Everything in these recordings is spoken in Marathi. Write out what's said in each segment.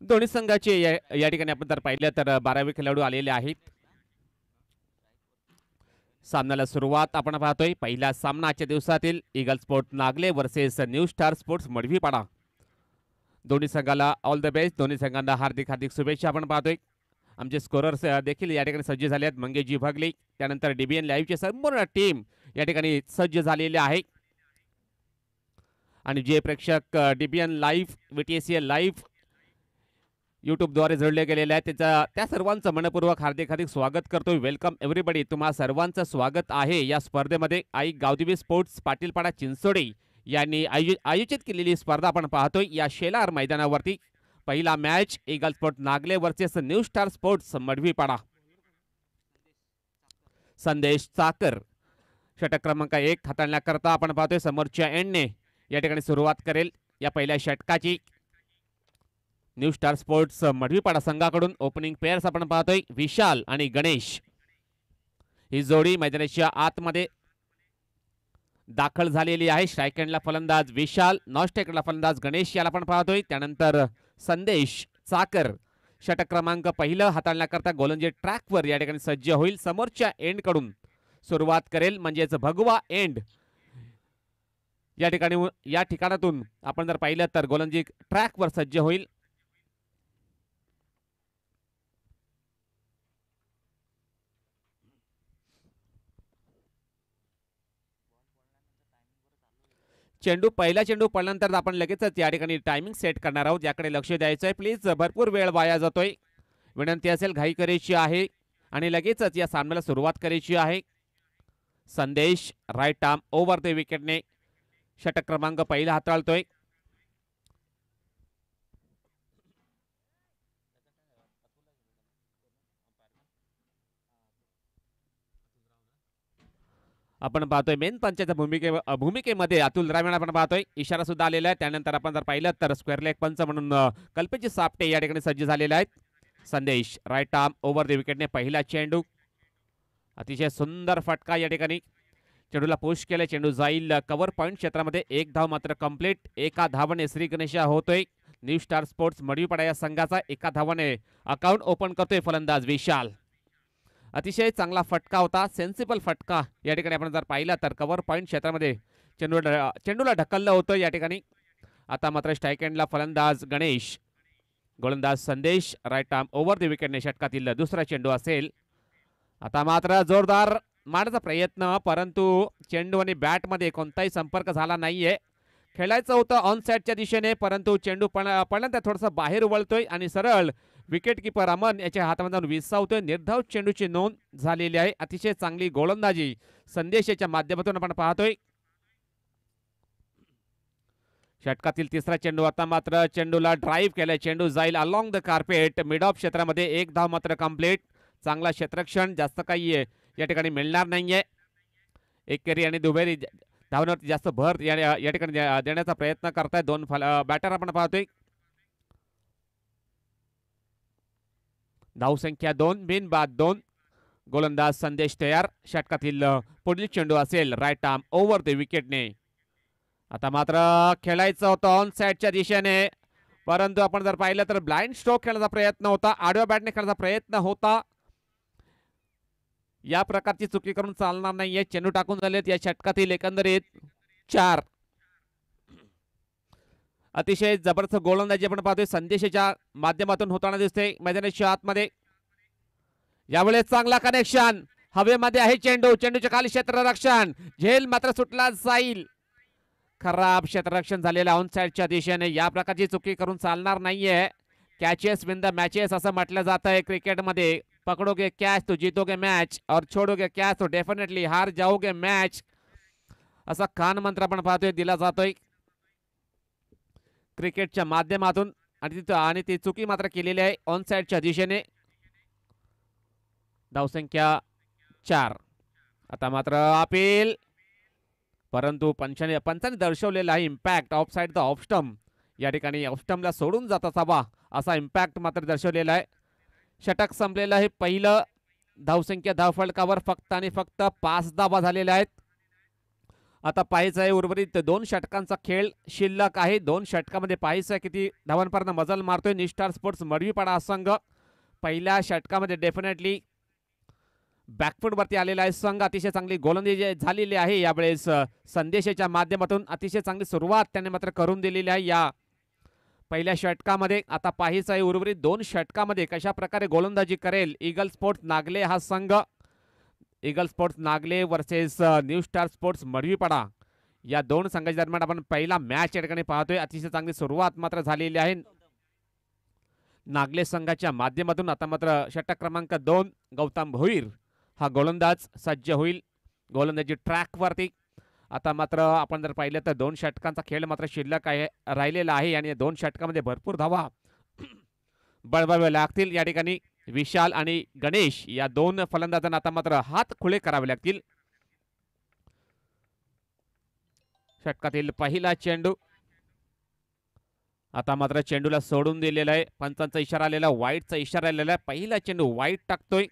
दोन्ही संघाचे या ठिकाणी आपण जर पाहिलं तर 12वे खेळाडू आलेले आहेत. सामन्याला सुरुवात आपण पाहतोय. पहिला सामना आजच्या दिवसातील eagle sport Nagle versus new star sports मडवीपाडा. दोन्ही संघाला ऑल द बेस्ट. दोन्ही संघांना हार्दिक हार्दिक शुभेच्छा आपण पाहतोय. आमचे स्कोरर्स देखील या ठिकाणी सज्ज झाले आहेत. मंगेशजी भगले त्यानंतर डीबीएन लाईव्हची संपूर्ण टीम या ठिकाणी सज्ज झालेली आहे. आणि जे प्रेक्षक डीबीएन लाईव्ह VTCL लाईव्ह यूट्यूबद्वारे जोडले गेलेले आहेत त्या सर्वांचं मनपूर्वक हार्दिक हार्दिक स्वागत करतोय. Welcome everybody. तुम्हा सर्वांचं स्वागत आहे या स्पर्धेमध्ये. आई गावदेवी स्पोर्ट्स पाटीलपाडा चिंचोडे यांनी आयोजित केलेली स्पर्धा आपण पाहतोय या शेलार मैदानावरती. पहिला match eagle sport Nagle versus new star sports मडवीपाडा. संदेश चाकर षटक क्रमांक 1 हाताळण्याकरता आपण पाहतोय समोरच्या एंडने या ठिकाणी सुरुवात करेल या पहिल्या षटकाची. न्यू स्टार स्पोर्ट्स मडवीपाडा संघाकडून ओपनिंग पेअर्स आपण पाहतोय विशाल आणि गणेश. ही जोडी मैदानाच्या आतमध्ये दाखल झालेली आहे. स्ट्राईक एंडला फलंदाज विशाल, नॉनस्ट्राईकला फलंदाज गणेश याला आपण पाहतोय. त्यानंतर संदेश चाकर षटक क्रमांक पहिलं हाताळण्याकरता गोलंदाजी ट्रॅकवर या ठिकाणी सज्ज होईल. समोरच्या एंड कडून सुरुवात करेल म्हणजेच भगवा एंड या ठिकाणातून आपण जर पाहिलं तर गोलंदाजी ट्रॅकवर सज्ज होईल. पहिला चेंडू पडल्यानंतर आपण लगेचच या ठिकाणी टायमिंग सेट करणार आहोत. याकडे लक्ष द्यायचं आहे प्लीज. भरपूर वेळ वाया जातोय. विनंती असेल घाई करायची आहे आणि लगेचच या सामन्याला सुरुवात करायची आहे. संदेश राईट आर्म ओव्हर द विकेटने षटक क्रमांक पहिला हाताळतोय. आपण पाहतोय मेन पंचाच्या भूमिकेमध्ये अतुल द्राविड आपण पाहतोय. इशारा सुद्धा आलेला आहे. त्यानंतर आपण जर पाहिलं तर स्क्वेअर लेग पंच म्हणून कल्पेजी सापटे या ठिकाणी सज्ज झालेले आहेत. संदेश राईट आर्म ओव्हर द विकेटने पहिला चेंडू. अतिशय सुंदर फटका या ठिकाणी चेंडूला पुश केले. चेंडू जाईल कव्हर पॉईंट क्षेत्रामध्ये. एक धाव मात्र कंप्लीट. एका धावाने श्री गणेशा होतोय न्यू स्टार स्पोर्ट्स मडवीपाडा या संघाचा. एका धावाने अकाउंट ओपन करतोय फलंदाज विशाल. अतिशय चांगला फटका होता. सेन्सिबल फटका या ठिकाणी आपण जर पाहिला तर कव्हर पॉईंट क्षेत्रामध्ये चेंडूला ढकललं होतं या ठिकाणी. आता मात्र स्ट्राईक एंडला फलंदाज गणेश, गोलंदाज संदेश राईट आर्म ओव्हर द विकेटने षटकातील दुसरा चेंडू असेल. आता मात्र जोरदार मारण्याचा प्रयत्न परंतु चेंडू आणि बॅटमध्ये कोणताही संपर्क झाला नाहीये. खेळायचं होतं ऑन साईडच्या दिशेने परंतु चेंडू पडल्यानंतर थोडंसं बाहेर वळतोय आणि सरळ विकेट किपर अमन याच्या हातामध्ये जाऊन विसावतोय. निर्धाव चेंडूची नोंद झालेली आहे. अतिशय चांगली गोलंदाजी संदेशाच्या माध्यमातून आपण पाहतोय. षटकातील तिसरा चेंडू. आता मात्र चेंडूला ड्राईव्ह केलाय. चेंडू जाईल along the carpet mid of क्षेत्रामध्ये. एक धाव मात्र कंप्लीट. चांगला क्षेत्ररक्षण. जास्त काही या ठिकाणी मिळणार नाहीये. एकेरी आणि दुहेरी धावण्यावरती जास्त भर या ठिकाणी देण्याचा प्रयत्न करताय दोन बॅटर आपण पाहतोय. धावसंख्या 2 बिन बाद 2. गोलंदाज संदेश तयार. षटकातील पुढील चेंडू असेल राईट आर्म ओव्हर द विकेटने. आता मात्र खेळायचं होतं ऑन साईडच्या दिशेने परंतु आपण जर पाहिलं तर ब्लाइंड स्ट्रोक खेळण्याचा प्रयत्न होता. आडव्या बॅटने खेळण्याचा प्रयत्न होता. या प्रकारची चुकी करून चालणार नाहीये. चेंडू टाकून झालेत या षटकातील एकंदरीत 4. अतिशय जबरदस्त गोलंदाजी आपण पाहतोय संदेशाच्या माध्यमातून होताना दिसते मैदानाच्या आतमध्ये. यावेळेस चांगला कनेक्शन. हवेमध्ये आहे चेंडू. चेंडूच्या खाली क्षेत्ररक्षण. झेल मात्र सुटला जाईल. खराब क्षेत्ररक्षण झालेलं ऑन साईडच्या दिशेने. या प्रकारची चुकी करून चालणार नाहीये. कॅचेस विन द मॅचेस असं म्हटलं जातं आहे क्रिकेटमध्ये. पकडोगे कॅच तो जीतोगे मॅच और छोडोगे कॅच तो डेफिनेटली हार जाओगे मॅच असा कान मंत्र आपण पाहतोय दिला जातोय क्रिकेटच्या माध्यमातून. आणि ती चुकी मात्र केलेली आहे ऑन साईडच्या दिशेने. धावसंख्या 4. आता मात्र अपील परंतु पंचाने दर्शवलेला आहे impact of side the off stump. या ठिकाणी ऑफ स्टंपला सोडून जात असावा असा इम्पॅक्ट मात्र दर्शवलेला आहे. षटक संपलेलं आहे पहिलं. धावसंख्या धावफलकावर फक्त आणि फक्त 5 धावा झालेल्या आहेत. आता पाहायचं आहे उर्वरित 2 षटकांचा खेळ शिल्लक आहे. 2 षटकामध्ये पाहायचं आहे किती धावांपर्यंत मजल मारतोय न्यू स्टार स्पोर्ट्स मडवीपाडा संघ. पहिल्या षटकामध्ये डेफिनेटली बॅकफूटवरती आलेला आहे संघ. अतिशय चांगली गोलंदाजी झालेली आहे यावेळेस संदेशाच्या माध्यमातून. अतिशय चांगली सुरुवात त्याने मात्र करून दिलेली आहे या पहिल्या षटकामध्ये. आता पाहायचं आहे उर्वरित 2 षटकामध्ये कशा प्रकारे गोलंदाजी करेल ईगल स्पोर्ट्स नागले हा संघ. Eagle sports Nagle versus new star sports मडवीपाडा या 2 संघाच्या दरम्यान आपण पहिला मॅच या ठिकाणी पाहतोय. अतिशय चांगली सुरुवात मात्र झालेली आहे नागले संघाच्या माध्यमातून. आता मात्र षटक क्रमांक 2 गौतम भोईर हा गोलंदाज सज्ज होईल गोलंदाजी ट्रॅकवरती. आता मात्र आपण जर पाहिलं तर 2 षटकांचा खेळ मात्र शिल्लक आहे राहिलेला आहे आणि 2 षटकामध्ये भरपूर धावा बळवावे लागतील. या ठिकाणी विशाल आणि गणेश या 2 फलंदाजांना आता मात्र हात खुले करावे लागतील. षटकातील पहिला चेंडू आता मात्र चेंडूला सोडून दिलेला आहे. पंचांचा इशारा आलेला, वाईटचा इशारा आलेला आहे. पहिला चेंडू वाईट टाकतोय.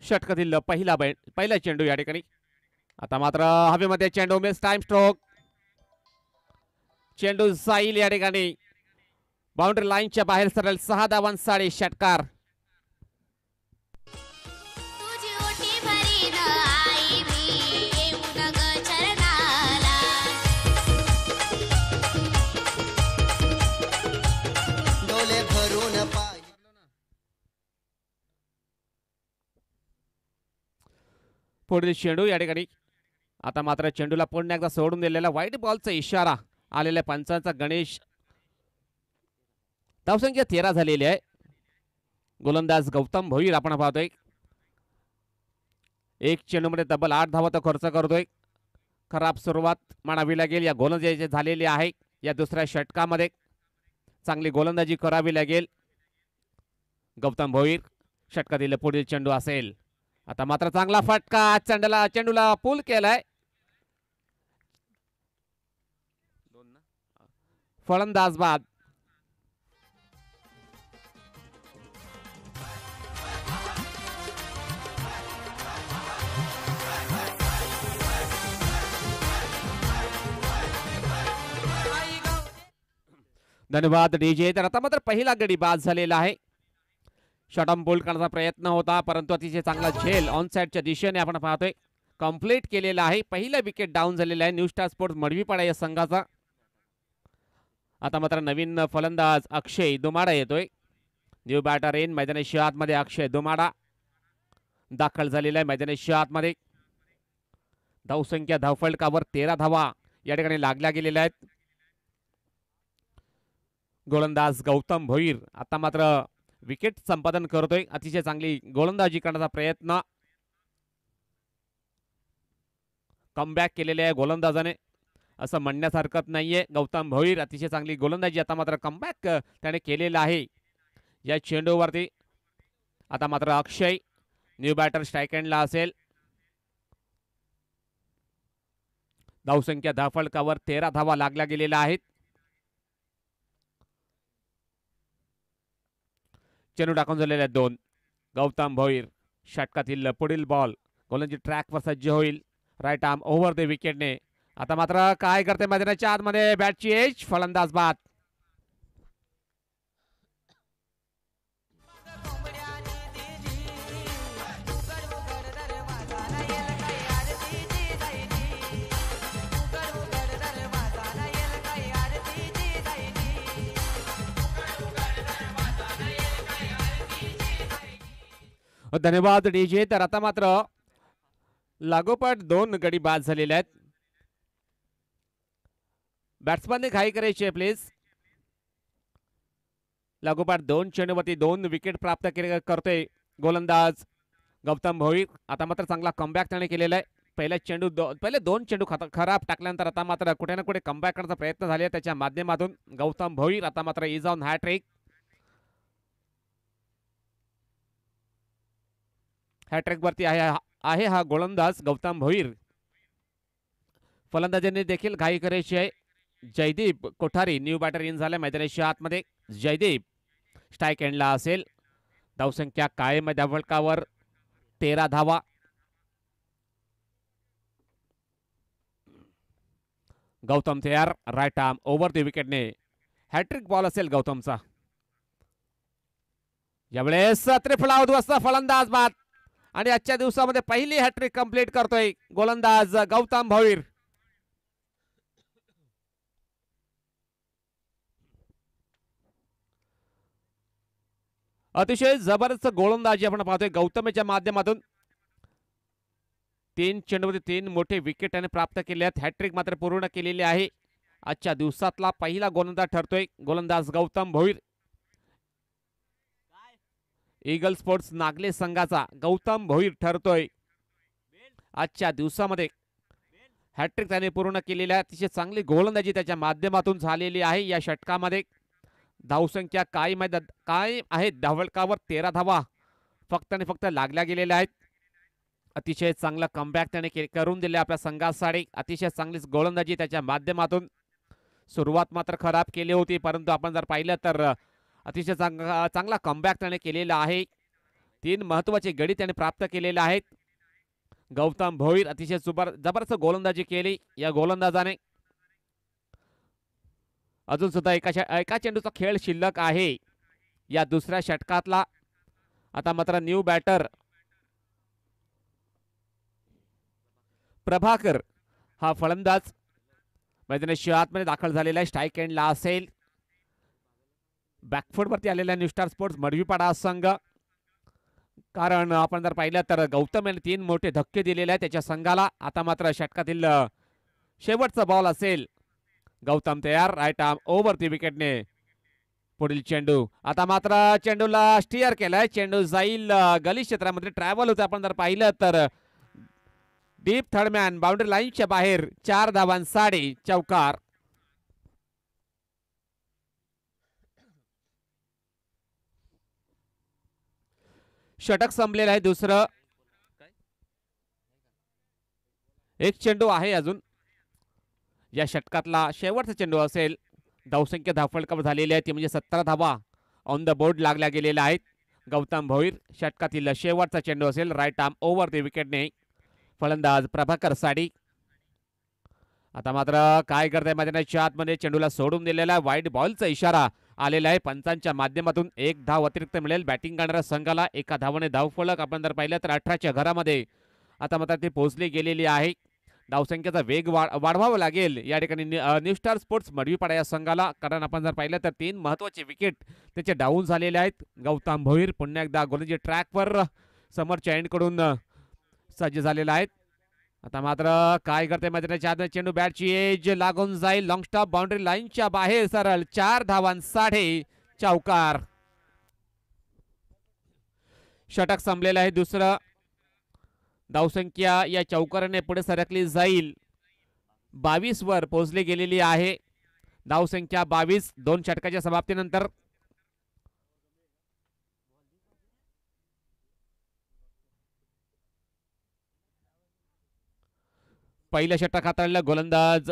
षटकातील पहिला चेंडू या ठिकाणी. आता मात्र हवेमध्ये चेंडू मिस टाइम स्ट्रोक. चेंडू जाईल या ठिकाणी बाउंड्री लाईनच्या बाहेर सरळ 6 धावांसाठी षटकार. पुढील चेंडू या ठिकाणी. आता मात्र चेंडूला पुन्हा एकदा सोडून दिलेला व्हाईट बॉलचा इशारा आलेल्या पंचांचा. गणेश धावसंख्या 13 झालेली आहे. गोलंदाज गौतम भोईर आपण पाहतोय एक चेंडूमध्ये तब्बल 8 धावा तो खर्च करतोय. खराब सुरुवात मानावी लागेल या गोलंदाजी झालेली आहे. या दुसऱ्या षटकामध्ये चांगली गोलंदाजी करावी लागेल गौतम भोईर. षटकातील पुढील चेंडू असेल. आता मात्र चांगला फटका चेंडूला पूल केलाय. फलंदाज बाद. धन्यवाद डीजे. तर आता मात्र पहिला गडी बाद झालेला आहे. शॉटम बोल्ड करण्याचा प्रयत्न होता परंतु अतिशय चांगला झेल ऑन साइडच्या दिशेने आपण पाहतोय कंप्लीट केलेला आहे. पहिला विकेट डाऊन झालेला आहे न्यू स्टार स्पोर्ट्स मडवीपाडा या संघाचा. आता मात्र नवीन फलंदाज अक्षय दुमाडा येतोय. न्यू बॅटर इन मैदानाच्या आतमध्ये अक्षय दुमाडा दाखल झालेला आहे मैदानाच्या आतमध्ये. धावसंख्या धावफलकावर 13 धावा या ठिकाणी लागल्या गेलेल्या आहेत. गोलंदाज गौतम भोईर आता मात्र विकेट संपादन करतोय. अतिशय चांगली गोलंदाजी करण्याचा प्रयत्न कमबॅक केलेले आहे गोलंदाजाने असं म्हणण्यास हरकत नाहीये. गौतम भोईर अतिशय चांगली गोलंदाजी आता मात्र कमबॅक त्याने केलेला आहे या चेंडूवरती. आता मात्र अक्षय न्यू बॅटर स्ट्राईक एंडला असेल. धावसंख्या धावफलकावर 13 धावा लागल्या गेलेल्या आहेत. चेंडू टाकून झालेले आहेत 2. गौतम भोईर षटकातील पुढील बॉल गोलंदाजी ट्रॅकवर सज्ज होईल. राईट आर्म ओव्हर द विकेटने. आता मात्र काय करते मैदानाच्या आतमध्ये बॅटची एज. फलंदाज बाद. धन्यवाद डीजे. तर आता मात्र लागोपाठ 2 गडी बाद झालेले आहेत. बॅट्समॅनने घाई करायची आहे प्लीज. लागोपाठ 2 चेंडूवरती 2 विकेट प्राप्त करतोय गोलंदाज गौतम भोईर. आता मात्र चांगला कमबॅक त्याने केलेला आहे. पहिले 2 चेंडू खराब टाकल्यानंतर आता मात्र कुठे ना कुठे कमबॅक करण्याचा प्रयत्न झाले त्याच्या माध्यमातून गौतम भोईर. आता मात्र इज ऑन हॅट्रिक. हॅट्रिक वरती आहे आहे हा गोलंदाज गौतम भोईर. फलंदाजांनी देखील घाई करायची आहे. Jaydeep Kothari new batter in झाले मैदानाच्या आतमध्ये. जयदीप स्ट्राईक एंडला असेल. धावसंख्या कायम आहे फलकावर 13 धावा. गौतम तयार. राईट आर्म ओव्हर द विकेटने हॅट्रिक बॉल असेल गौतमचा. यावेळेस त्रिफळावधू फलंदाज बाद आणि आजच्या दिवसामध्ये पहिली हॅट्रिक कंप्लीट करतोय गोलंदाज गौतम भोईर. अतिशय जबरदस्त गोलंदाजी आपण पाहतोय गौतमच्या माध्यमातून. 3 चेंडूमध्ये 3 मोठे विकेट त्याने प्राप्त केले आहेत. हॅट्रिक मात्र पूर्ण केलेली आहे. आजच्या दिवसातला पहिला गोलंदाज ठरतोय गोलंदाज गौतम भोईर. ईगल स्पोर्ट्स नागले संघाचा गौतम भोईर ठरतोय आजच्या दिवसामध्ये. हॅट्रिक त्याने पूर्ण केलेली आहे. अतिशय चांगली गोलंदाजी त्याच्या माध्यमातून झालेली आहे. या षटकामध्ये धावसंख्या कायम आहे धावफलकावर 13 धावा फक्त आणि फक्त लागल्या गेलेल्या आहेत. अतिशय चांगला कमबॅक त्याने करून दिले आपल्या संघासाठी. अतिशय चांगलीच गोलंदाजी त्याच्या माध्यमातून. सुरुवात मात्र खराब केली होती परंतु आपण जर पाहिलं तर अतिशय चांगला कमबॅक त्याने केलेला आहे. 3 महत्त्वाचे गडी त्याने प्राप्त केलेले आहेत. गौतम भोईर अतिशय जबरदस्त गोलंदाजी केली या गोलंदाजाने. अजून सुद्धा एका चेंडूचा खेळ शिल्लक आहे या दुसऱ्या षटकातला. आता मात्र न्यू बॅटर प्रभाकर हा फलंदाज मैदानाच्या आतमध्ये दाखल झालेला आहे. स्ट्राईक एंडला असेल. बॅकफुटवरती आलेला न्यू स्टार स्पोर्ट्स मडवीपाडा संघ. कारण आपण जर पाहिलं तर गौतम यांनी 3 मोठे धक्के दिलेले आहेत त्याच्या संघाला. आता मात्र षटकातील शेवटचा बॉल असेल. गौतम तयार. राईट आर्म ओव्हर ती विकेटने पुढील चेंडू. आता मात्र चेंडूला स्टिअर केलाय. चेंडू जाईल गली क्षेत्रामध्ये ट्रॅव्हल होते. आपण जर पाहिलं तर डीप थर्डमॅन बाउंड्री लाईनच्या बाहेर 4 धावांसाठी चौकार. षटक संपलेलं आहे दुसरं. एक चेंडू आहे अजून. या षटकातला शेवटचा चेंडू असेल. धावसंख्या धावफलकावर झालेली आहे ती म्हणजे 17 धावा ऑन द बोर्ड लागल्या गेलेल्या आहेत. गौतम भोईर षटकातील शेवटचा चेंडू असेल. राईट आर्म ओव्हर द विकेटने फलंदाज प्रभाकर साडी. आता मात्र काय करताय मैदानाच्या आतमध्ये चेंडूला सोडून दिलेला वाईड बॉलचा इशारा आलेला आहे पंचांच्या माध्यमातून. 1 धाव अतिरिक्त मिळेल बॅटिंग करणाऱ्या संघाला. 1 धावाने धावफलक आपण जर पाहिलं तर 18च्या घरामध्ये आता मात्र ती पोहोचली गेलेली आहे. धावसंख्येचा वेग वाढवावा लागेल या ठिकाणी न्यू स्टार स्पोर्ट्स मडवीपाडा या संघाला. कारण आपण जर पाहिलं तर 3 महत्त्वाचे विकेट त्याचे डाऊन झालेले आहेत. गौतम भोईर पुन्हा एकदा गोलंदाजी ट्रॅकवर समोरच्या एंडकडून सज्ज झालेला आहेत. आता मात्र काय करते मैदानाच्या आत चेंडू बॅटची एज लागून जाईल. लॉंग स्टॉप बाउंड्री लाईनच्या बाहेर सरळ 4 धावांसाठी चौकार. षटक संपलेलं आहे दुसरं. धावसंख्या या चौकाराने पुढे सरकली जाईल. 22 वर पोहोचली गेलेली आहे. धावसंख्या 22 2 षटकाच्या समाप्तीनंतर. पहिलं षटक हाताळलं गोलंदाज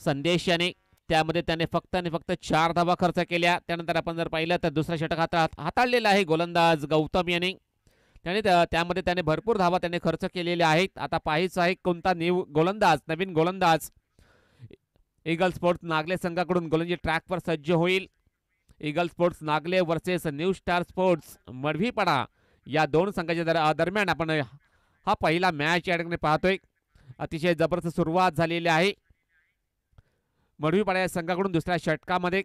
संदेश याने. त्यामध्ये त्याने फक्त आणि फक्त 4 धावा खर्च केल्या. त्यानंतर आपण जर पाहिलं तर दुसरा षटक हाताळलेला आहे गोलंदाज गौतम याने. त्यामध्ये त्याने भरपूर धावा त्याने खर्च केलेल्या आहेत. आता पाहायचं आहे कोणता नवीन गोलंदाज ईगल स्पोर्ट्स नागले संघाकडून गोलंदाजी ट्रॅकवर सज्ज होईल. Eagle sports Nagle versus new star sports मडवीपाडा या 2 संघाच्या दरम्यान आपण हा पहिला मॅच या ठिकाणी पाहतोय. अतिशय जबरदस्त सुरुवात झालेली आहे मडवीपाडा या संघाकडून. दुसऱ्या षटकामध्ये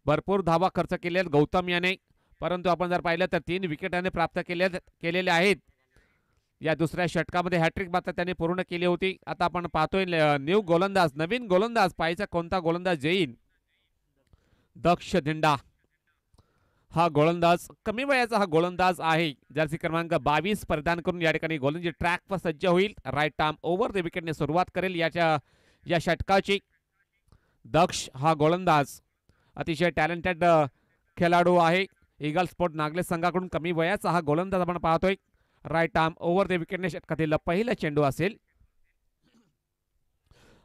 भरपूर धावा खर्च केल्या गौतम याने. परंतु आपण जर पाहिलं तर 3 विकेटाने प्राप्त केलेले आहेत. या दुसऱ्या षटकामध्ये हॅट्रिक मात्र त्याने पूर्ण केली होती. आता आपण पाहतोय नवीन गोलंदाज पाहायचा कोणता गोलंदाज येईल. दक्ष धिंडा हा गोलंदाज कमी वयाचा हा गोलंदाज आहे. जर्सी क्रमांक 22 परिधान करून या ठिकाणी गोलंदाजी ट्रॅकवर सज्ज होईल. राईट आर्म ओव्हर द विकेटने सुरुवात करेल या षटकाची. दक्ष हा गोलंदाज अतिशय टॅलेंटेड खेळाडू आहे. ईगल स्पोर्ट नागले संघाकडून कमी वयाचा हा गोलंदाज आपण पाहतोय. राईट आर्म ओव्हर द विकेटने षटकातील पहिला चेंडू असेल.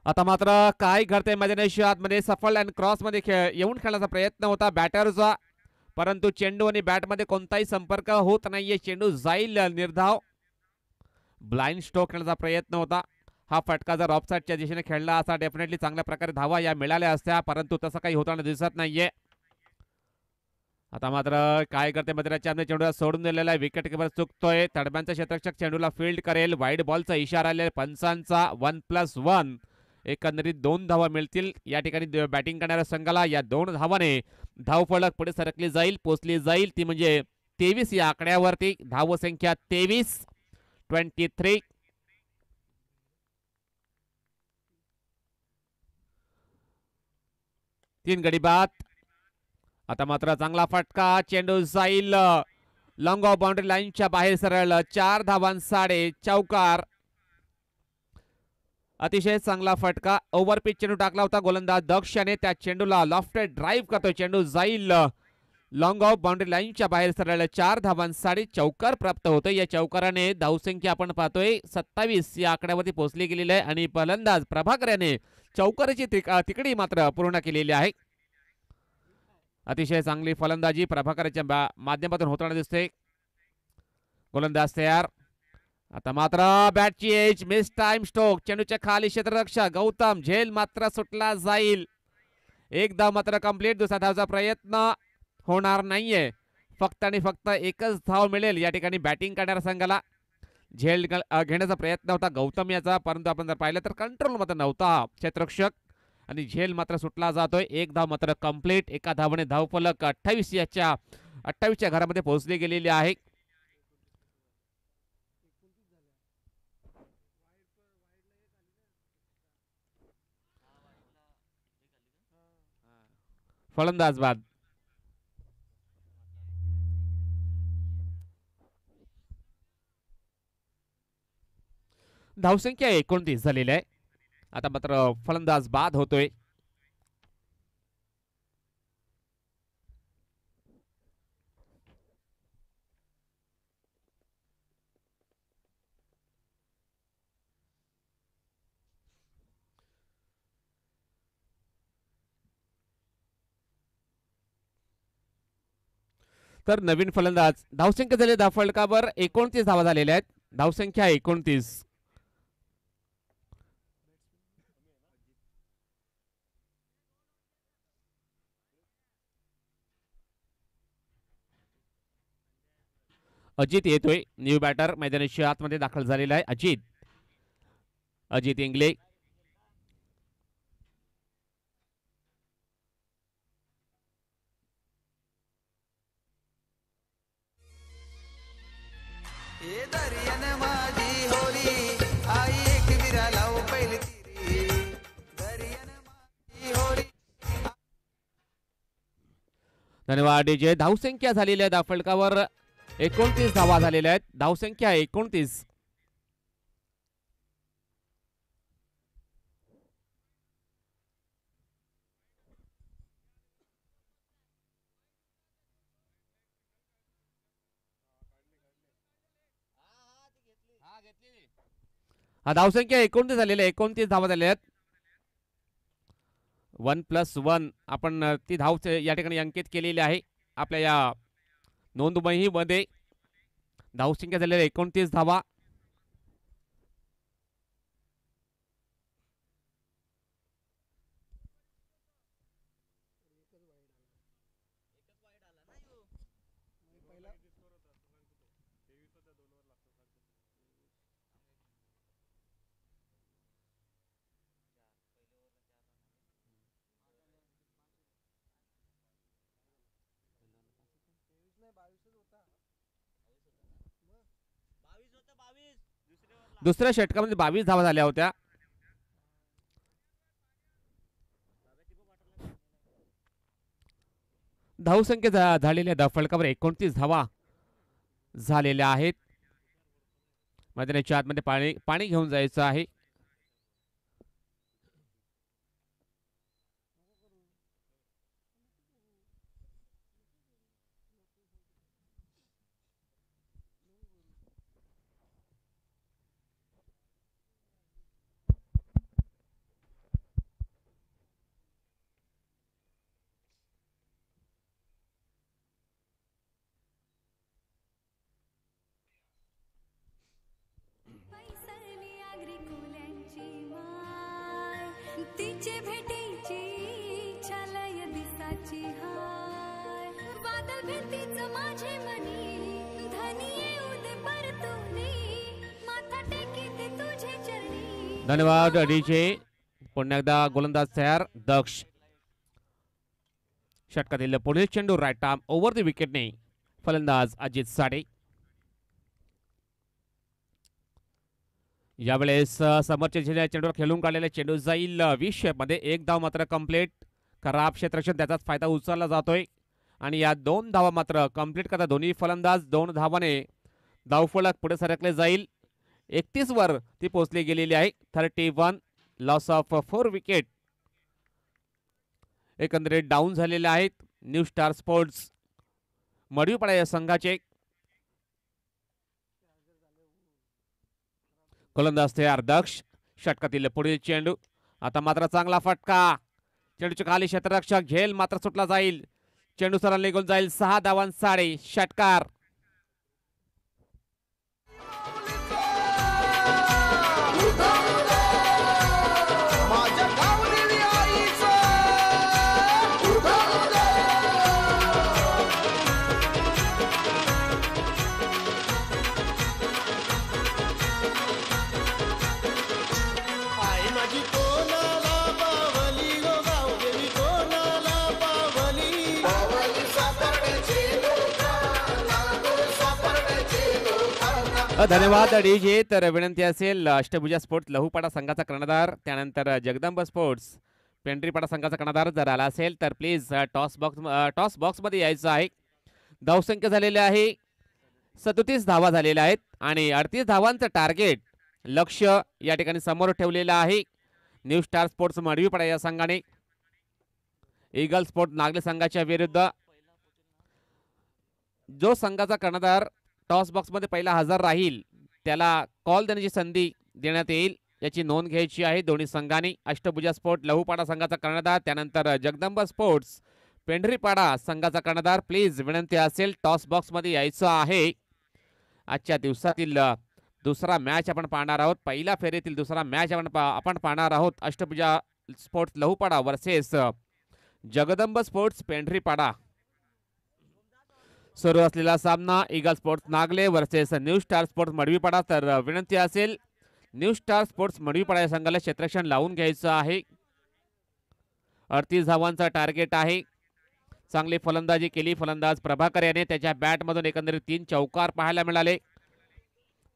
आता मात्र काय घडते मैदानाच्या आतमध्ये सफल अँड क्रॉस मध्ये येऊन खेळण्याचा प्रयत्न होता बॅटरचा, परंतु चेंडू आणि बॅटमध्ये कोणताही संपर्क होत नाहीये. चेंडू जाईल निर्धाव. ब्लाइंड स्ट्रोक खेळण्याचा प्रयत्न होता. हा फटका जर ऑफ साईडच्या दिशेने खेळला असता डेफिनेटली चांगल्या प्रकारे धावा या मिळाल्या असत्या, परंतु तसं काही होताना दिसत नाहीये. आता मात्र काय करते मैदानाच्या चेंडूला सोडून दिलेला आहे. विकेट किपर चुकतोय. तडब्यांचा क्षेत्ररक्षक चेंडूला फील्ड करेल. वाईड बॉलचा इशारा आलेला पंचांचा. 1+1 एकंदरीत 2 धावा मिळतील या ठिकाणी बॅटिंग करणाऱ्या संघाला. या 2 धावाने धावफलक पुढे सरकली जाईल, पोचली जाईल, ती म्हणजे 23 या आकड्यावरती. धावसंख्या 23. 3 गडी बाद. आता मात्र चांगला फटका. चेंडू जाईल लॉंग ऑफ बाउंड्री लाईनच्या बाहेर सरळ. 4 धावांसाडे चौकार. अतिशय चांगला फटका. ओव्हरपिच चेंडू टाकला होता गोलंदाज दक्षने. त्या चेंडूला लॉफ्टेड ड्राईव्ह करतो. चेंडू जाईल लॉंग ऑफ बाउंड्री लाईनच्या बाहेर सरळ. 4 धावांसाठी चौकार प्राप्त होतोय. या चौकाराने धावसंख्या आपण पाहतोय 27 या आकड्यावरती पोहोचली गेलेली आहे आणि फलंदाज प्रभाकर याने चौकाराची तिकडी मात्र पूर्ण केलेली आहे. अतिशय चांगली फलंदाजी प्रभाकरच्या माध्यमातून होताना दिसते. गोलंदाज तयार. आता मात्र बॅटची एज. Miss time stroke. चेंडूच्या खाली क्षेत्ररक्षक गौतम झेल मात्र सुटला जाईल. एक धाव मात्र कंप्लीट. दुसरा धावचा प्रयत्न होणार नाहीये. फक्त आणि फक्त एकच धाव मिळेल या ठिकाणी बॅटिंग करणाऱ्या संघाला. झेल घेण्याचा प्रयत्न होता गौतम याचा, परंतु आपण जर पाहिलं तर कंट्रोल मात्र नव्हता क्षेत्ररक्षक आणि झेल मात्र सुटला जातोय. एक धाव मात्र कंप्लीट. एका धावाने धावफलक 28च्या घरामध्ये पोहोचली गेलेली आहे. फलंदाज बाद. धावसंख्या 29 झालेली आहे. आता मात्र फलंदाज बाद होतोय. तर नवीन फलंदाज. धावसंख्या झाली धावफलकावर 29 धावा झालेल्या आहेत. धावसंख्या 29. अजित येतोय. न्यू बॅटर मैदानाच्या आतमध्ये दाखल झालेला आहे. अजित इंगले. धन्यवाद डीजे. धावसंख्या झालेल्या आहे धावफलकावर 29 धावा झालेल्या आहेत. धावसंख्या 29. हा धावसंख्या 29 झालेल्या. 29 धावा झालेल्या आहेत. 1+1 आपण ती धाव या ठिकाणी अंकित केलेली आहे आपल्या या नोंदवहीमध्ये. धावसंख्या झालेल्या 29 धावा. दुसऱ्या षटकामध्ये 22 धावा झाल्या होत्या. धावसंख्या झालेल्या धावफलकावर 29 धावा झालेल्या आहेत. मैदानाच्या आतमध्ये पाणी घेऊन जायचं आहे. धन्यवाद डीजे. पुन्हा एकदा गोलंदाज तयार दक्ष. षटकातील पुढील चेंडू राईट आर्म ओव्हर द विकेटने. फलंदाज अजित साडे. यावेळेस समोरच्या चेंडूवर खेळून काढलेला चेंडू जाईल 20 मध्ये. एक धाव मात्र कंप्लीट. खराब क्षेत्ररक्षण त्याचाच फायदा उचलला जातोय आणि या 2 धावा मात्र कंप्लीट करता दोन्ही फलंदाज. 2 धावाने धावफलक पुढे सरकले जाईल. 31 वर ती पोहोचली गेलेली आहे. 31. लॉस ऑफ 4 विकेट एकंदरीत डाऊन झालेले आहेत न्यू स्टार स्पोर्ट्स मडवीपाडा या संघाचे. गोलंदाज तयार दक्ष. षटकातील पुढील चेंडू. आता मात्र चांगला फटका. चेंडूच्या खाली क्षेत्ररक्षक झेल मात्र सुटला जाईल. चेंडू सरळ निघून जाईल. 6 धावांसाठी षटकार. धन्यवाद डीजे. तर विनंती असेल अष्टभुजा स्पोर्ट्स लहूपाडा संघाचा कर्णधार त्यानंतर जगदंब स्पोर्ट्स पेंढरीपाडा संघाचा कर्णधार जर आला असेल तर प्लीज टॉस बॉक्स मध्ये यायचं आहे. धावसंख्या झालेली आहे 37 धावा झालेल्या आहेत आणि 38 धावांचं टार्गेट लक्ष या ठिकाणी समोर ठेवलेलं आहे न्यू स्टार स्पोर्ट्स मडवीपाडा या संघाने. ईगल स्पोर्ट नागले संघाच्या विरुद्ध जो संघाचा कर्णधार टॉस बॉक्स मध्ये पहिला हजर राहील त्याला कॉल देण्याची संधी देण्यात येईल याची नोंद घ्यायची आहे दोन्ही संघांनी. अष्टभुजा स्पोर्ट लहूपाडा संघाचा कर्णधार त्यानंतर जगदंब स्पोर्ट्स पेंढरीपाडा संघाचा कर्णधार प्लीज विनंती असेल टॉस बॉक्स मध्ये यायचं आहे. आजच्या दिवसातील दुसरा मॅच आपण पाहणार आहोत. पहिल्या फेरीतील दुसरा मॅच आपण पाहणार आहोत. Ashtabhuja sports Lahupada versus Jagdamb sports Pendharipada. सुरू असलेला सामना eagle sports Nagle versus new star sports Madvipada. तर विनंती असेल न्यू स्टार स्पोर्ट्स मडवीपाडा या संघाला क्षेत्ररक्षण लावून घ्यायचं आहे. 38 धावांचा टार्गेट आहे. चांगली फलंदाजी केली फलंदाज प्रभाकर याने. त्याच्या बॅटमधून एकंदरीत 3 चौकार पाहायला मिळाले.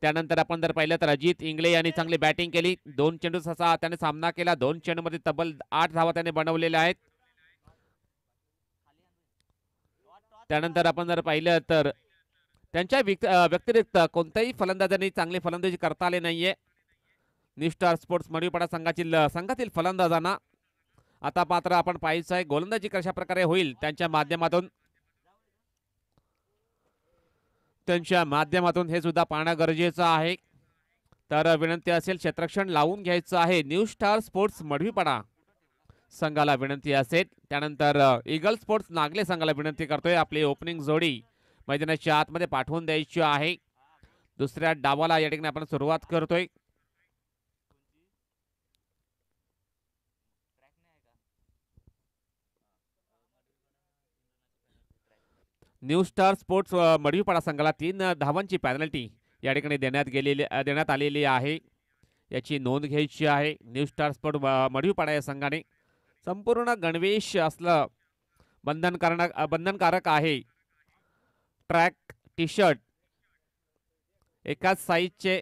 त्यानंतर आपण जर पाहिलं तर अजित इंगळे यांनी चांगली बॅटिंग केली. 2 चेंडूचा त्याने सामना केला. 2 चेंडूमध्ये तब्बल 8 धावा त्याने बनवलेल्या आहेत. त्यानंतर आपण जर पाहिलं तर त्यांच्या व्यतिरिक्त कोणत्याही फलंदाजांनी चांगली फलंदाजी करता आले नाहीये न्यू स्टार स्पोर्ट्स मडवीपाडा संघातील फलंदाजांना. आता मात्र आपण पाहायचं आहे गोलंदाजी कशा प्रकारे होईल त्यांच्या माध्यमातून हे सुद्धा पाहणं गरजेचं आहे. तर विनंती असेल क्षेत्ररक्षण लावून घ्यायचं आहे न्यू स्टार स्पोर्ट्स मडवीपाडा संघाला विनंती असेल. त्यानंतर ईगल स्पोर्ट्स नागले संघाला विनंती करतोय आपली ओपनिंग जोडी मैदानाच्या आतमध्ये पाठवून द्यायची आहे. दुसऱ्या डावाला या ठिकाणी आपण सुरुवात करतोय. न्यू स्टार स्पोर्ट्स मडवीपाडा संघाला 3 धावांची पेनल्टी या ठिकाणी देण्यात आलेली आहे. याची नोंद घ्यायची आहे. न्यू स्टार स्पोर्ट मडवीपाडा या संघाने संपूर्ण गणवेश असलं बंधनकारक आहे. ट्रॅक टी शर्ट एकाच साईजचे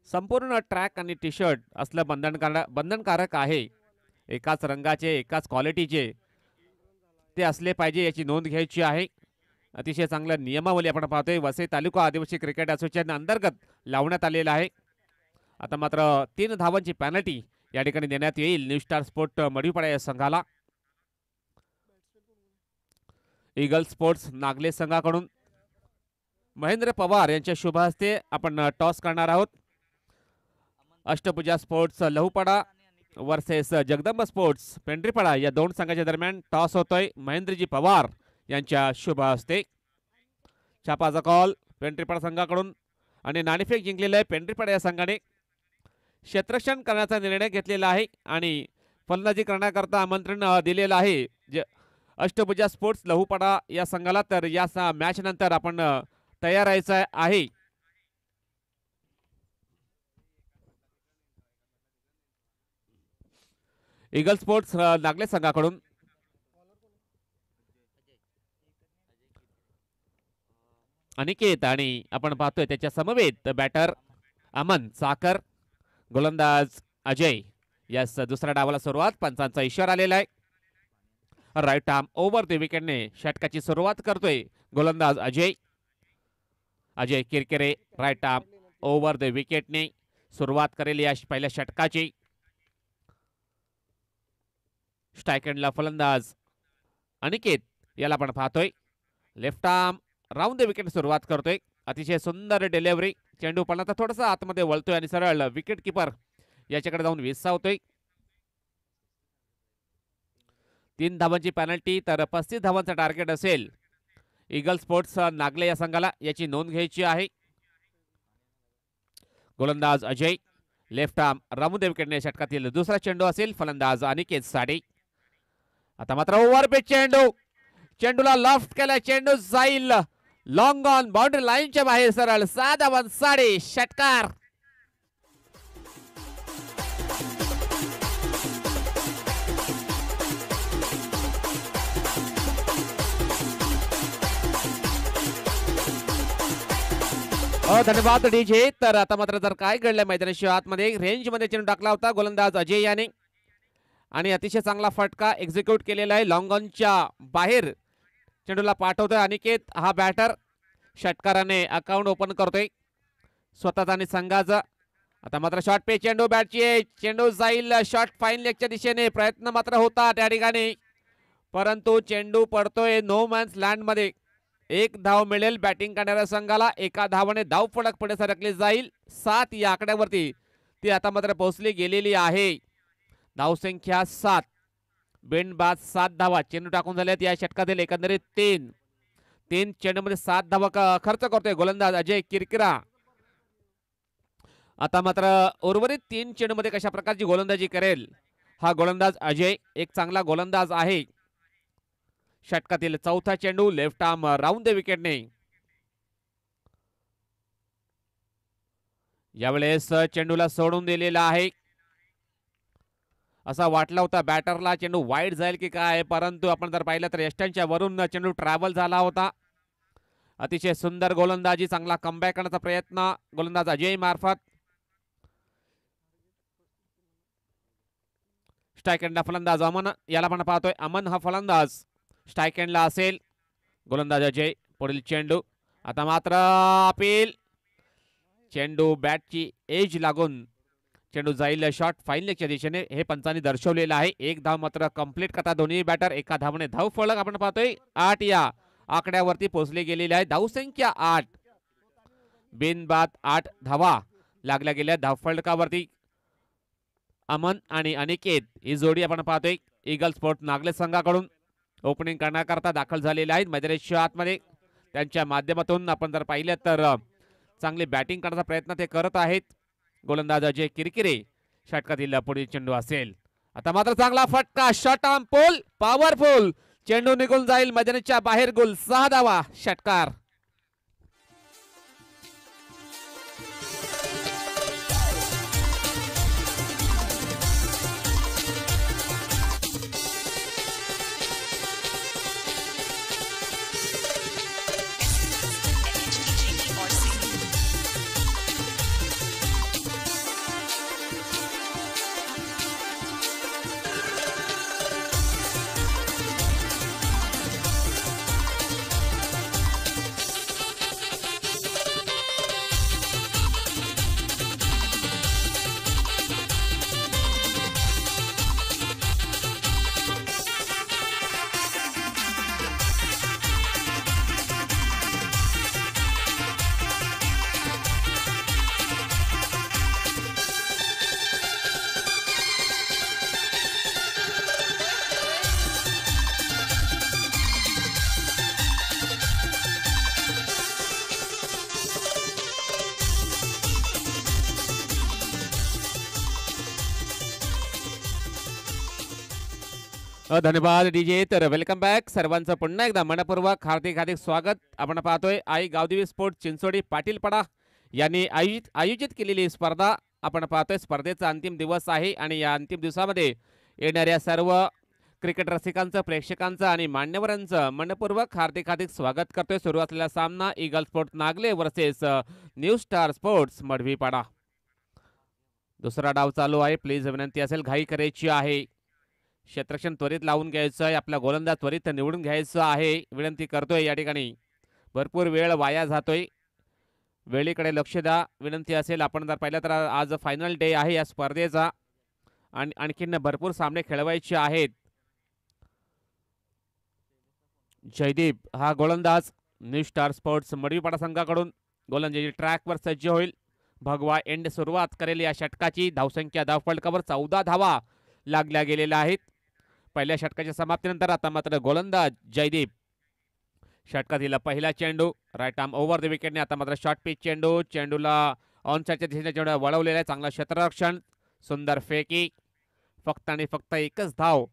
संपूर्ण ट्रॅक आणि टी शर्ट असलं बंधनकारक आहे. एकाच रंगाचे एकाच क्वालिटीचे ते असले पाहिजे याची नोंद घ्यायची आहे. अतिशय चांगलं नियमावली आपण पाहतोय वसई तालुका आदिवासी क्रिकेट असोसिएशन अंतर्गत लावण्यात आलेला आहे. आता मात्र 3 धावांची पेनल्टी या ठिकाणी देण्यात येईल न्यू स्टार स्पोर्ट मडवीपाडा या संघाला. ईगल स्पोर्ट्स नागले संघाकडून महेंद्र पवार यांच्या शुभ हस्ते आपण टॉस करणार आहोत. Ashtabhuja sports Lahupada versus Jagdamb sports Pendharipada या 2 संघाच्या दरम्यान टॉस होतोय. महेंद्रजी पवार यांच्या शुभ हस्ते. छापाचा कॉल पेंढरीपाडा संघाकडून आणि नाणेफेक जिंकलेलं आहे पेंढरीपाडा या संघाने. क्षेत्ररक्षण करण्याचा निर्णय घेतलेला आहे आणि फलंदाजी करण्याकरता आमंत्रण दिलेलं आहे जे अष्टभुजा स्पोर्ट्स लहूपाडा या संघाला. तर या मॅच नंतर आपण तयार राहायचं आहे. ईगल स्पोर्ट्स नागले संघाकडून अनिकेत आणि आपण पाहतोय त्याच्या समवेत बॅटर अमन साकर, गोलंदाज अजय. यास दुसऱ्या डावाला सुरुवात, पंचांचा इशारा आलेला आहे. राईट आर्म ओव्हर द विकेटने षटकाची सुरुवात करतोय गोलंदाज Ajay. Ajay Kirkire right arm over the विकेटने सुरुवात करेल या पहिल्या षटकाची. स्ट्राईक एंडला फलंदाज अनिकेत याला आपण पाहतोय. Left arm round the wicket सुरुवात करतोय. अतिशय सुंदर डिलिव्हरी. चेंडू पडला थोडासा आतमध्ये वळतोय आणि सरळ विकेट किपर याच्याकडे जाऊन विसावतोय. 3 धावांची पेनल्टी, तर 35 धावांचं टार्गेट असेल ईगल स्पोर्ट्स नागले या संघाला. याची नोंद घ्यायची आहे. गोलंदाज Ajay left arm round the विकेटने षटकातील दुसरा चेंडू असेल. फलंदाज अनिकेत साडे. आता मात्र ओव्हर पिच चेंडू, चेंडूला लॉफ्ट केला. चेंडू जाईल लॉंग ऑन बाउंड्री लाईनच्या बाहेर सरळ. 6 धावां साडे षटकार. धन्यवाद डीजे. तर आता मात्र जर काय घडलं मैदानाच्या आतमध्ये रेंज मध्ये चेंडू टाकला होता गोलंदाज अजय याने आणि अतिशय चांगला फटका एक्झिक्यूट केलेला आहे. लॉंग ऑनच्या बाहेर चेंडूला पाठवतोय अनिकेत हा बॅटर. षटकाराने अकाउंट ओपन करतोय स्वतःचा आणि संघाचा. आता मात्र शॉर्ट पे चेंडू बॅटची. चेंडू जाईल शॉर्ट फाईन लेगच्या दिशेने. प्रयत्न मात्र होता त्या ठिकाणी, परंतु चेंडू पडतोय नो मॅन्स लँड मध्ये. 1 धाव मिळेल बॅटिंग करणाऱ्या संघाला. 1 धावाने धाव फलक पुढे सरकले जाईल. 7 या आकड्यावरती ती आता मात्र पोहोचली गेलेली आहे. धावसंख्या 7, बिनबाद 7 धावा चेंडू टाकून झाल्यात या षटकातील. एकंदरीत 3 चेंडूमध्ये 7 धावा खर्च करतोय गोलंदाज अजय किरकिरा. आता मात्र उर्वरित 3 चेंडूमध्ये कशा प्रकारची गोलंदाजी करेल हा गोलंदाज अजय. एक चांगला गोलंदाज आहे. षटकातील चौथा चेंडू लेफ्ट आर्म राऊंड द विकेटने. यावेळेस चेंडूला सोडून दिलेला आहे. असा वाटला होता बॅटरला चेंडू वाईड जाईल की काय, परंतु आपण जर पाहिलं तर यष्टांच्या वरून चेंडू ट्रॅव्हल झाला होता. अतिशय सुंदर गोलंदाजी, चांगला कमबॅक करण्याचा प्रयत्न गोलंदाज अजय मार्फत. स्ट्राईक एंडला फलंदाज अमन याला आपण पाहतोय. अमन हा फलंदाज स्ट्राईक एंडला असेल. गोलंदाज अजय पुढील चेंडू. आता मात्र अपील. चेंडू बॅटची एज लागून चेंडू जाईल शॉर्ट फाईन लेगच्या दिशेने. हे पंचांनी दर्शवलेलं आहे. 1 धाव मात्र कंप्लीट करता दोन्ही बॅटर. 1 धावाने धाव फलक आपण पाहतोय 8 या आकड्यावरती पोहोचले गेलेले आहे. धावसंख्या 8, बिनबाद 8 धावा लागल्या गेल्या धाव फलकावरती. अमन आणि अनिकेत ही जोडी आपण पाहतोय ईगल स्पोर्ट्स नागले संघाकडून ओपनिंग करण्याकरता दाखल झालेले आहेत मैदानाच्या आतमध्ये. त्यांच्या माध्यमातून आपण जर पाहिलं तर चांगली बॅटिंग करण्याचा प्रयत्न ते करत आहेत. गोलंदाज अजय किरकिरे. षटकातील पुढील चेंडू असेल. आता मात्र चांगला फटका. Short arm pull powerful. चेंडू निघून जाईल मैदानाच्या बाहेर. गोल. 6 धावा षटकार. धन्यवाद डीजे. तर वेलकम बॅक सर्वांचं पुन्हा एकदा मनपूर्वक हार्दिक हार्दिक स्वागत. आपण पाहतोय आई गावदेवी स्पोर्ट चिंचोडी पाटीलपाडा यांनी आयोजित केलेली स्पर्धा. आपण पाहतोय स्पर्धेचा अंतिम दिवस आहे आणि या अंतिम दिवसामध्ये येणाऱ्या सर्व क्रिकेट रसिकांचं, प्रेक्षकांचं आणि मान्यवरांचं मनपूर्वक हार्दिक हार्दिक स्वागत करतोय. सुरू असलेला सामना eagle sports Nagle versus new star sports मडवीपाडा. दुसरा डाव चालू आहे. प्लीज विनंती असेल घाई करायची आहे. क्षेत्ररक्षण त्वरित लावून घ्यायचं आहे. आपला गोलंदाज त्वरित निवडून घ्यायचं आहे. विनंती करतोय. या ठिकाणी भरपूर वेळ वाया जातोय. वेळेकडे लक्ष द्या. विनंती असेल. आपण जर पाहिलं तर आज फायनल डे आहे या स्पर्धेचा आणि आणखीन भरपूर सामने खेळवायचे आहेत. जयदीप हा गोलंदाज न्यू स्टार स्पोर्ट्स मडवीपाडा संघाकडून गोलंदाजी ट्रॅकवर सज्ज होईल. भगवा एंड सुरुवात करेल या षटकाची. धावसंख्या धावफलकावर 14 धावा लागल्या गेलेल्या आहेत. पहिल्या षटकाच्या समाप्तीनंतर आता मात्र गोलंदाज जयदीप. षटकातील पहिला चेंडू राईट आर्म ओव्हर द विकेटने. आता मात्र शॉर्ट पिच चेंडू. चेंडूला ऑन साईडच्या दिशेने चेंडू वळवलेला आहे. चांगला क्षेत्ररक्षण. सुंदर फेकी. फक्त आणि फक्त एकच धाव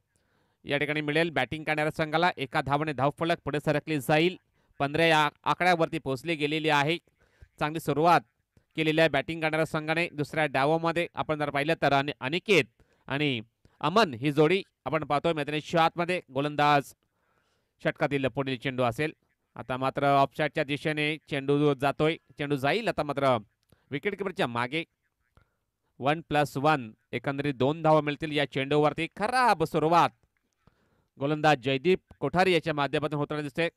या ठिकाणी मिळेल बॅटिंग करणाऱ्या संघाला. एका धावाने धावफलक पुढे सरकली जाईल. 15 या आकड्यावरती पोहोचली गेलेली आहे. चांगली सुरुवात केलेली आहे बॅटिंग करणाऱ्या संघाने. दुसऱ्या डावामध्ये आपण जर पाहिलं तर अनिकेत आणि अमन ही जोडी आपण पाहतोय मैदानाच्या आतमध्ये. गोलंदाज षटकातील पुढील चेंडू असेल. आता मात्र ऑफसाईडच्या दिशेने चेंडू जातोय. चेंडू जाईल आता मात्र विकेट किपरच्या मागे. 1+1 एकंदरीत 2 धावा मिळतील या चेंडूवरती. खराब सुरुवात गोलंदाज जयदीप कोठारी याच्या माध्यमातून होताना दिसते.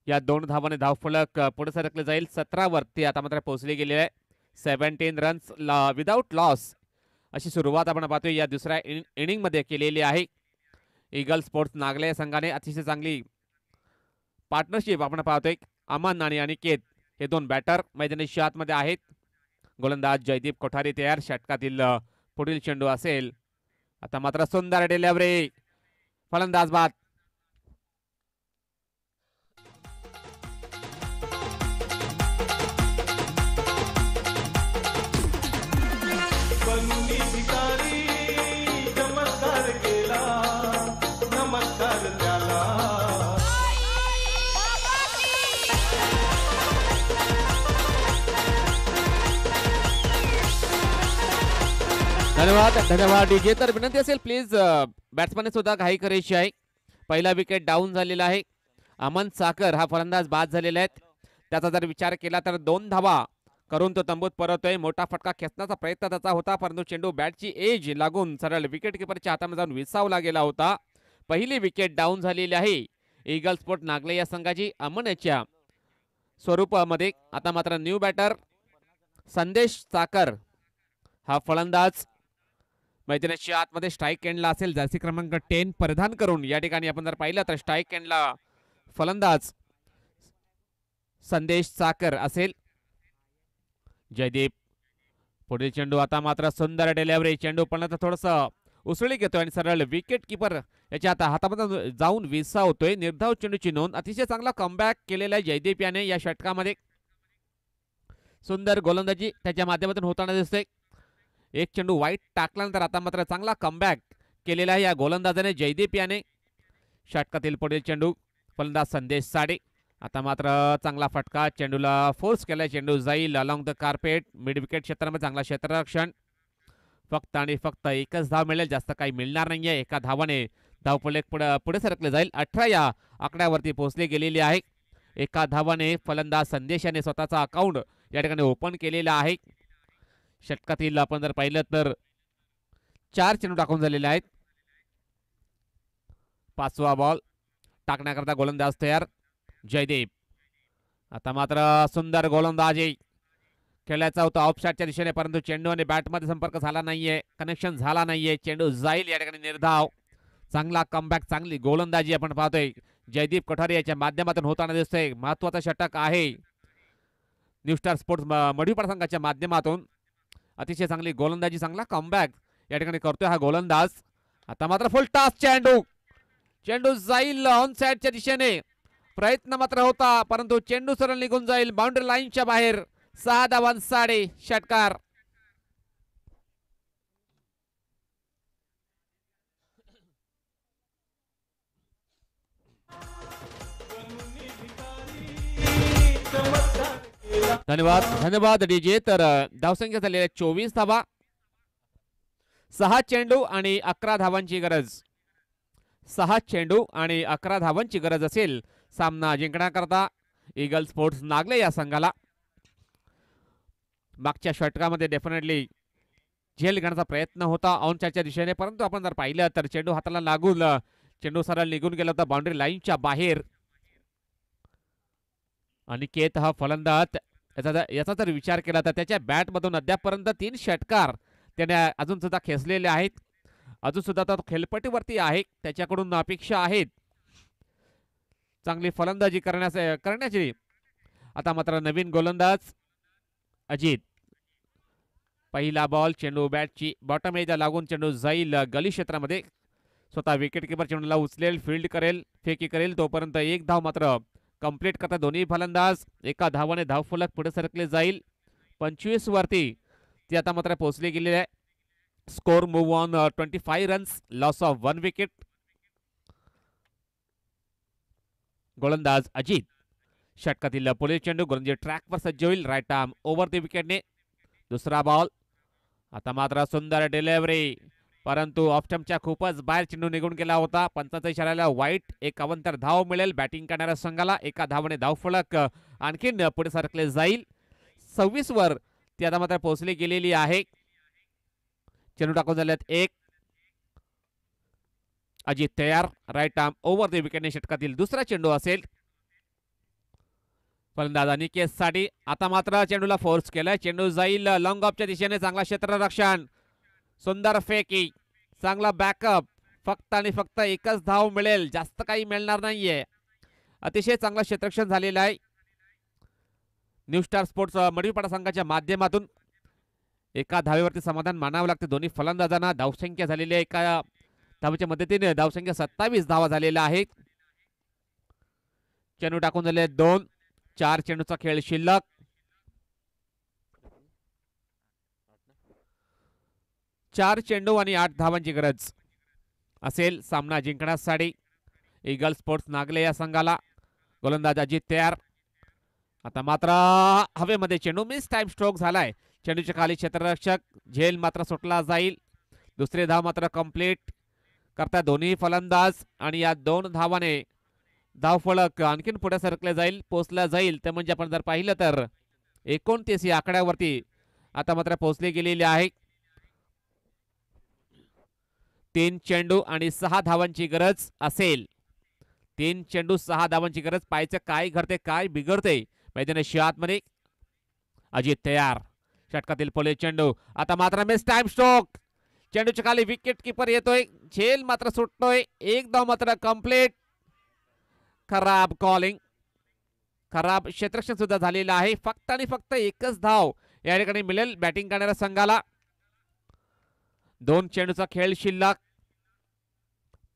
या 2 धावाने धावफलक पुढे सरकले जाईल. 17 वरती आता मात्र पोहोचले गेले आहे. 17 रन्स विदाउट लॉस अशी सुरुवात आपण पाहतोय या दुसऱ्या इनिंग मध्ये केलेली आहे. ईगल स्पोर्ट्स नागले संघाने अतिशय चांगली पार्टनरशिप आपण पाहतोय. अमन आणि अनिकेत हे 2 बॅटर मैदानाच्या आतमध्ये आहेत. गोलंदाज जयदीप कोठारी तयार. षटकातील पुढील चेंडू असेल. आता मात्र सुंदर डिलिव्हरी. फलंदाज बाद. धन्यवाद डीजे. तर विनंती असेल प्लीज बॅट्समॅन सुद्धा घाई करायची आहे. पहिला विकेट डाऊन झालेला आहे. अमन साकर हा फलंदाज बाद झालेला आहे. त्याचा जर विचार केला तर 2 धावा करून तो तंबूत परततोय. मोठा फटका खेचण्याचा प्रयत्न त्याचा होता परंतु चेंडू बॅटची एज लागून सरळ विकेट किपरच्या हातामध्ये जाऊन विसावला गेला होता. पहिली विकेट डाऊन झालेली आहे ईगल स्पोर्ट नागले या संघाची अमनच्या स्वरूपामध्ये. आता मात्र न्यू बॅटर संदेश साकर हा फलंदाज मैदानाच्या आतमध्ये स्ट्राईक एंडला असेल. जर्सी क्रमांक 10 परिधान करून या ठिकाणी आपण जर पाहिलं तर स्ट्राईक एंडला फलंदाज संदेश साकर असेल. जयदीप पुढील चेंडू. आता मात्र सुंदर डिलिव्हरी. चेंडू पण थोडंसं उसळी घेतोय आणि सरळ विकेट किपर याच्या हातामध्ये जाऊन विसावतोय. निर्धाव चेंडूची नोंद. अतिशय चांगला कमबॅक केलेला आहे जयदीप याने या षटकामध्ये. सुंदर गोलंदाजी त्याच्या माध्यमातून होताना दिसते. एक चेंडू वाईट टाकल्यानंतर आता मात्र चांगला कमबॅक केलेला आहे या गोलंदाजाने जयदीप याने. षटकातील पुढील चेंडू फलंदाज संदेश साडे. आता मात्र चांगला फटका. चेंडूला फोर्स केलाय. चेंडू जाईल along the carpet. Mid wicket क्षेत्रामध्ये चांगला क्षेत्ररक्षण. फक्त आणि फक्त एकच धाव मिळेल. जास्त काही मिळणार नाहीये. एका धावाने धावफलक पुढे सरकले जाईल. 18 या आकड्यावरती पोहोचले गेलेली आहे. एका धावाने फलंदाज संदेश याने स्वतःचा अकाउंट या ठिकाणी ओपन केलेला आहे. षटकातील आपण जर पाहिलं तर 4 चेंडू टाकून झालेले आहेत. 5वा बॉल टाकण्याकरता गोलंदाज तयार जयदीप. आता मात्र सुंदर गोलंदाजी खेळायचा होता ऑफसाईडच्या दिशेने परंतु चेंडू आणि बॅटमध्ये संपर्क झाला नाहीये. कनेक्शन झाला नाहीये. चेंडू जाईल या ठिकाणी निर्धाव. चांगला कमबॅक. चांगली गोलंदाजी आपण पाहतोय जयदीप कोठारी याच्या माध्यमातून होताना दिसतोय. महत्वाचा षटक आहे न्यू स्टार स्पोर्ट्स मडवीपाडा संघाच्या माध्यमातून. अतिशय चांगली गोलंदाजी. चांगला कमबॅक या ठिकाणी करतोय हा गोलंदाज. आता मात्र फुल टॉस चेंडू. चेंडू जाईल ऑन साईडच्या दिशेने. प्रयत्न मात्र होता परंतु चेंडू सरळ निघून जाईल बाउंड्री लाईनच्या बाहेर. 6 धावांसाठी षटकार. धन्यवाद धन्यवाद डीजे. तर धावसंख्या झालेल्या 24 धावा, 6 चेंडू आणि 11 धावांची गरज. 6 चेंडू आणि 11 धावांची गरज असेल सामना जिंकण्याकरता ईगल स्पोर्ट्स नागले या संघाला. मागच्या षटकामध्ये डेफिनेटली झेल घेण्याचा प्रयत्न होता ऑनच्या दिशेने, परंतु आपण जर पाहिलं तर चेंडू हाताला लागून चेंडू सरळ निघून गेला होता बाउंड्री लाईनच्या बाहेर. अनिकेत हा फलंदाज, याचा जर विचार केला तर त्याच्या बॅटमधून अद्यापपर्यंत 3 षटकार त्याने अजून सुद्धा खेचलेले आहेत. अजून सुद्धा तो खेळपट्टीवरती आहे. त्याच्याकडून अपेक्षा आहेत चांगली फलंदाजी करण्याची. आता मात्र नवीन गोलंदाज अजित. पहिला बॉल, चेंडू बॅटची बॉटम एजला लागून चेंडू जाईल गली क्षेत्रामध्ये. स्वतः विकेट किपर चेंडूला उचलेल, फील्ड करेल, फेकी करेल. तोपर्यंत एक धाव मात्र कंप्लीट करतात दोन्ही फलंदाज. एका धावाने धावफलक पुढे सरकले जाईल 25 वरती. ती आता मात्र पोहोचली गेलेली आहे. Score move on 25 runs, loss of 1 wicket. गोलंदाज अजित. षटकातील पुढील चेंडू गोलंदाजी ट्रॅकवर सज्ज होईल राईट आर्म ओव्हर द विकेटने. दुसरा बॉल. आता मात्र सुंदर डिलिव्हरी, परंतु ऑफ स्टंपच्या खूपच बाहेर चेंडू निघून गेला होता. पंचाचा इशाऱ्याला वाईट. 51 धाव मिळेल बॅटिंग करणाऱ्या संघाला. एका धावाने धावफलक आणखीन पुढे सरकले जाईल. 26 वर ती आता मात्र पोहोचली गेलेली आहे. चेंडू टाकून झालेत 1. अजित तयार, राईट आर्म ओव्हर द विकेटने षटकातील दुसरा चेंडू असेल. फलंदाज अनिकेत साठी. आता मात्र चेंडूला फोर्स केलाय, चेंडू जाईल लॉंग ऑफच्या दिशेने. चांगला क्षेत्ररक्षण, सुंदर फेकी, चांगला बॅकअप. फक्त आणि फक्त एकच धाव मिळेल, जास्त काही मिळणार नाहीये. अतिशय चांगला क्षेत्ररक्षण झालेलं आहे न्यू स्टार स्पोर्ट्स मडवीपाडा संघाच्या माध्यमातून. एका धावेवरती समाधान मानावं लागते दोन्ही फलंदाजांना. धावसंख्या झालेली आहे एका धावेच्या मदतीने धावसंख्या 27 धावा झालेल्या आहेत. चेंडू टाकून झाले 2. 4 चेंडूचा खेळ शिल्लक. चार चेंडू आणि 8 धावांची गरज असेल सामना जिंकण्यासाठी ईगल स्पोर्ट्स नागले या संघाला. गोलंदाज अजित तयार. आता मात्र हवेमध्ये चेंडू मिस टाइम स्ट्रोक झालाय. चेंडूच्या खाली क्षेत्ररक्षक, झेल मात्र सुटला जाईल. दुसरी धाव मात्र कंप्लीट करता दोन्ही फलंदाज आणि या 2 धावाने धावफलक आणखीन पुढे सरकले जाईल, पोहोचला जाईल. ते म्हणजे आपण जर पाहिलं तर 29 या आकड्यावरती आता मात्र पोहोचले गेलेले आहे. 3 चेंडू आणि 6 धावांची गरज असेल. 3 चेंडू 6 धावांची गरज. पाहायचं काय घडते काय बिघडते मैदानाची आतमध्ये. अजित तयार. षटकातील पोले चेंडू. आता मात्र मिस टाइम स्ट्रोक. चेंडूच्या खाली विकेट किपर येतोय, झेल मात्र सुटतोय. एक धाव मात्र कंप्लीट. खराब कॉलिंग, खराब क्षेत्ररक्षण सुद्धा झालेलं आहे. फक्त आणि फक्त एकच धाव या ठिकाणी मिळेल बॅटिंग करणाऱ्या संघाला. 2 चेंडूचा खेळ शिल्लक.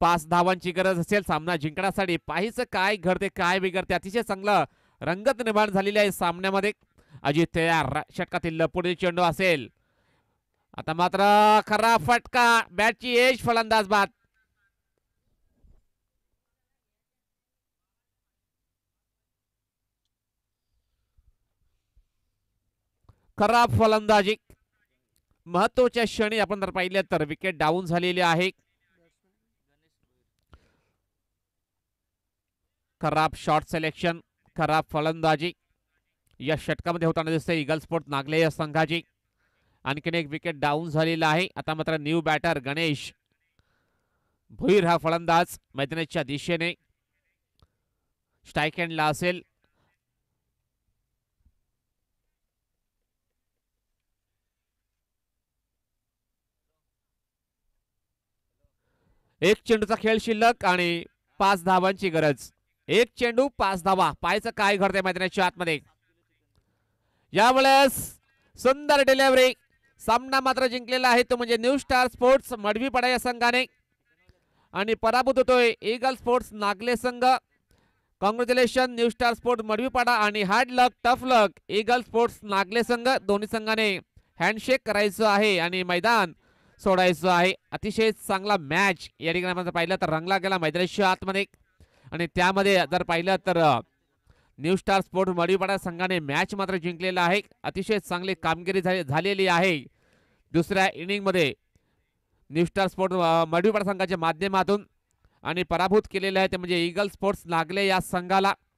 5 धावांची गरज असेल सामना जिंकण्यासाठी. पाहायचं काय घडते काय बिघडते. अतिशय चांगलं रंगत निर्माण झालेली आहे सामन्यामध्ये. अजित तयार. षटकातील पुढील चेंडू असेल. आता मात्र खराब फटका, बॅटची एज, फलंदाज बाद. खराब फलंदाजी. महत्वाच्या क्षणी आपण जर पाहिले तर विकेट डाऊन झालेली आहे. खराब शॉट सिलेक्शन, खराब फलंदाजी या षटकामध्ये होताना दिसते ईगल स्पोर्ट्स नागले या संघाची. आणखीन एक विकेट डाऊन झालेला आहे. आता मात्र न्यू बॅटर गणेश भुईर हा फलंदाज मैदानाच्या दिशेने स्ट्राईक हँडला असेल. एक चेंडूचा खेळ शिल्लक आणि 5 धावांची गरज. 1 चेंडू 5 धावा. पाहायचं काय घडतंय मैदानाच्या आतमध्ये. यावेळेस सुंदर डिलिव्हरी. सामना मात्र जिंकलेला आहे तो म्हणजे न्यू स्टार स्पोर्ट्स मडवीपाडा या संघाने आणि पराभूत होतोय ईगल स्पोर्ट्स नागले संघ. कॉंग्रॅच्युलेशन न्यू स्टार स्पोर्ट्स मडवीपाडा आणि हार्ड लक टफ लक ईगल स्पोर्ट्स नागले संघ. दोन्ही संघाने हँडशेक करायचं आहे आणि मैदान सोडायचं आहे. अतिशय चांगला मॅच या ठिकाणी आपण पाहिलं तर रंगला गेला मैदानाच्या आतमध्ये. आणि त्यामध्ये जर पाहिलं तर न्यू स्टार स्पोर्ट मडीपाडा संघाने मॅच मात्र जिंकलेला आहे. अतिशय चांगली कामगिरी झालेली आहे दुसऱ्या इनिंगमध्ये न्यू स्टार स्पोर्ट मडीपाडा संघाच्या माध्यमातून आणि पराभूत केलेले आहे ते म्हणजे ईगल स्पोर्ट्स नागले या संघाला.